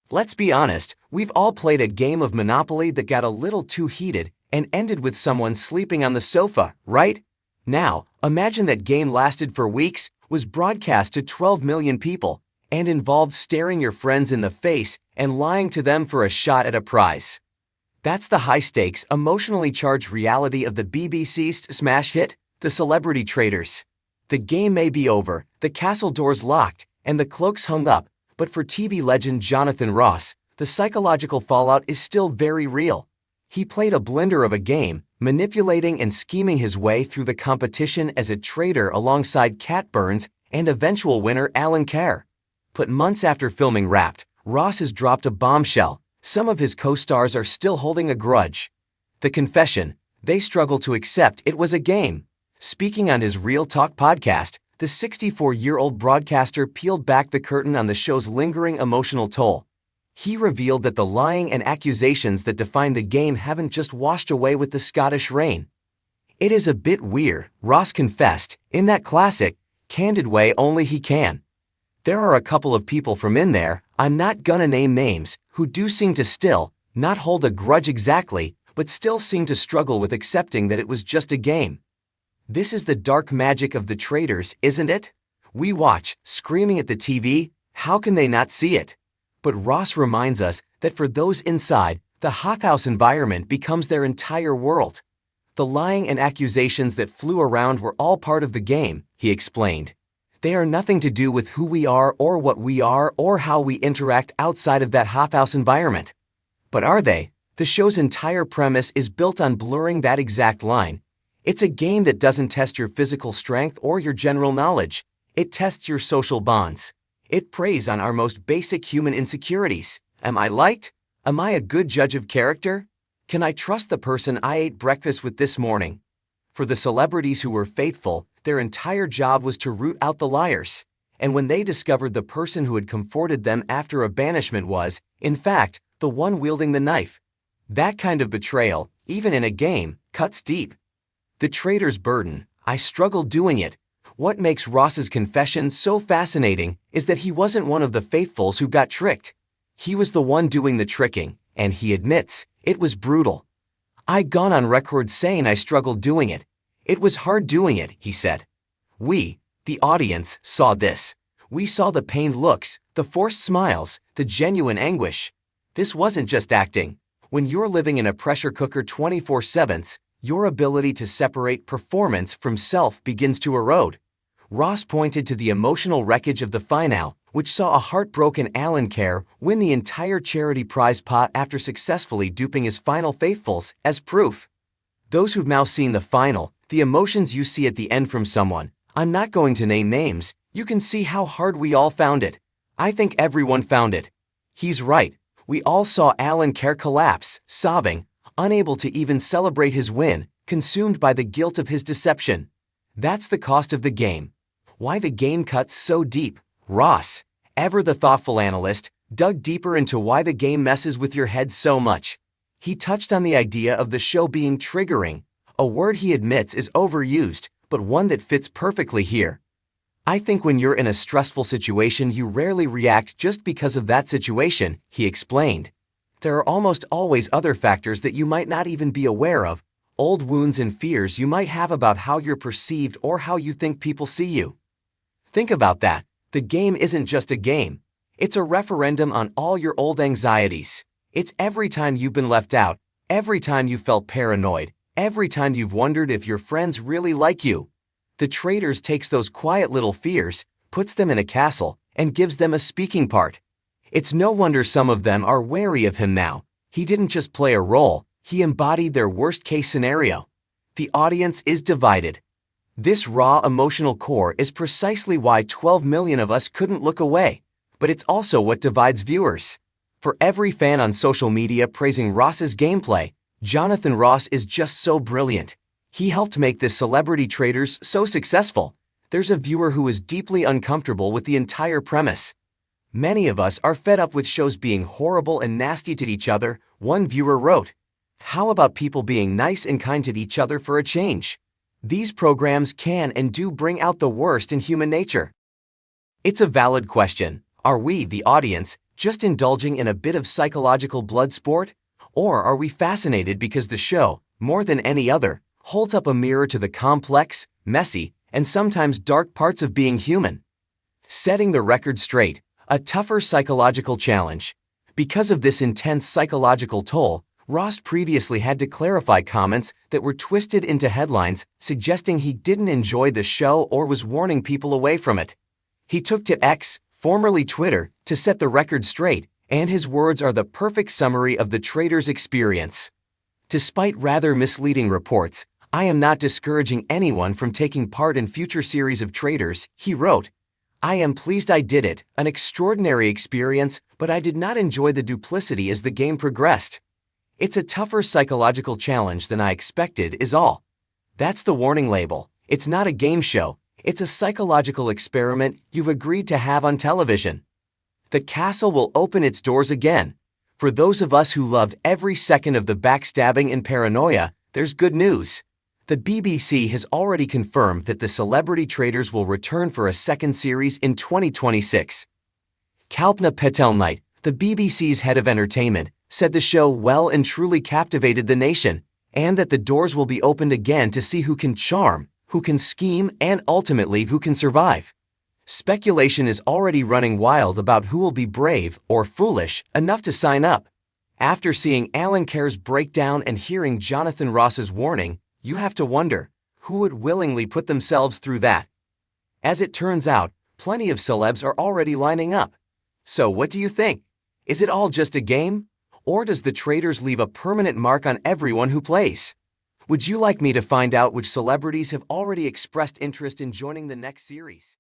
Let's be honest, we've all played a game of Monopoly that got a little too heated and ended with someone sleeping on the sofa, right? Now, imagine that game lasted for weeks, was broadcast to 12 million people, and involved staring your friends in the face and lying to them for a shot at a prize. That's the high-stakes, emotionally charged reality of the BBC's smash hit, The Celebrity Traitors. The game may be over, the castle doors locked, and the cloaks hung up, but for TV legend Jonathan Ross, the psychological fallout is still very real. He played a blender of a game, manipulating and scheming his way through the competition as a traitor alongside Cat Burns and eventual winner Alan Carr. But months after filming Wrapped, Ross has dropped a bombshell. Some of his co-stars are still holding a grudge. The confession: they struggle to accept it was a game. Speaking on his Real Talk podcast, the 64-year-old broadcaster peeled back the curtain on the show's lingering emotional toll. He revealed that the lying and accusations that define the game haven't just washed away with the Scottish rain. "It is a bit weird," Ross confessed, in that classic, candid way only he can. "There are a couple of people from in there, I'm not gonna name names, who do seem to still, not hold a grudge exactly, but still seem to struggle with accepting that it was just a game." This is the dark magic of the Traitors, isn't it? We watch, screaming at the TV, how can they not see it? But Ross reminds us that for those inside, the hothouse environment becomes their entire world. The lying and accusations that flew around were all part of the game, he explained. They are nothing to do with who we are or what we are or how we interact outside of that hothouse environment. But are they? The show's entire premise is built on blurring that exact line. It's a game that doesn't test your physical strength or your general knowledge. It tests your social bonds. It preys on our most basic human insecurities. Am I liked? Am I a good judge of character? Can I trust the person I ate breakfast with this morning? For the celebrities who were faithful, their entire job was to root out the liars. And when they discovered the person who had comforted them after a banishment was, in fact, the one wielding the knife, that kind of betrayal, even in a game, cuts deep. The traitor's burden: I struggle doing it. What makes Ross's confession so fascinating is that he wasn't one of the faithfuls who got tricked. He was the one doing the tricking, and he admits, it was brutal. "I've gone on record saying I struggled doing it. It was hard doing it," he said. We, the audience, saw this. We saw the pained looks, the forced smiles, the genuine anguish. This wasn't just acting. When you're living in a pressure cooker 24/7, your ability to separate performance from self begins to erode. Ross pointed to the emotional wreckage of the finale, which saw a heartbroken Alan Carr win the entire charity prize pot after successfully duping his final faithfuls, as proof. Those who've now seen the final, the emotions you see at the end from someone, I'm not going to name names, you can see how hard we all found it. I think everyone found it. He's right. We all saw Alan Carr collapse, sobbing, unable to even celebrate his win, consumed by the guilt of his deception. That's the cost of the game. Why the game cuts so deep. Ross, ever the thoughtful analyst, dug deeper into why the game messes with your head so much. He touched on the idea of the show being triggering, a word he admits is overused, but one that fits perfectly here. "I think when you're in a stressful situation you rarely react just because of that situation," he explained. "There are almost always other factors that you might not even be aware of, old wounds and fears you might have about how you're perceived or how you think people see you." Think about that. The game isn't just a game. It's a referendum on all your old anxieties. It's every time you've been left out, every time you felt paranoid, every time you've wondered if your friends really like you. The Traitors takes those quiet little fears, puts them in a castle, and gives them a speaking part. It's no wonder some of them are wary of him now. He didn't just play a role, he embodied their worst-case scenario. The audience is divided. This raw emotional core is precisely why 12 million of us couldn't look away. But it's also what divides viewers. For every fan on social media praising Ross's gameplay, Jonathan Ross is just so brilliant. He helped make the Celebrity Traitors so successful. There's a viewer who is deeply uncomfortable with the entire premise. "Many of us are fed up with shows being horrible and nasty to each other," one viewer wrote. "How about people being nice and kind to each other for a change? These programs can and do bring out the worst in human nature." It's a valid question. Are we, the audience, just indulging in a bit of psychological blood sport? Or are we fascinated because the show, more than any other, holds up a mirror to the complex, messy, and sometimes dark parts of being human? Setting the record straight, a tougher psychological challenge. Because of this intense psychological toll, Ross previously had to clarify comments that were twisted into headlines suggesting he didn't enjoy the show or was warning people away from it. He took to X, formerly Twitter, to set the record straight, and his words are the perfect summary of the Traitors experience. Despite rather misleading reports, I am not discouraging anyone from taking part in future series of Traitors, he wrote. I am pleased I did it, an extraordinary experience, but I did not enjoy the duplicity as the game progressed. It's a tougher psychological challenge than I expected is all. That's the warning label. It's not a game show. It's a psychological experiment you've agreed to have on television. The castle will open its doors again. For those of us who loved every second of the backstabbing and paranoia, there's good news. The BBC has already confirmed that the Celebrity Traitors will return for a second series in 2026. Kalpana Patel Knight, the BBC's head of entertainment, said the show well and truly captivated the nation, and that the doors will be opened again to see who can charm, who can scheme, and ultimately who can survive. Speculation is already running wild about who will be brave or foolish enough to sign up. After seeing Alan Kerr's breakdown and hearing Jonathan Ross's warning, you have to wonder, who would willingly put themselves through that? As it turns out, plenty of celebs are already lining up. So what do you think? Is it all just a game? Or does the Traitors leave a permanent mark on everyone who plays? Would you like me to find out which celebrities have already expressed interest in joining the next series?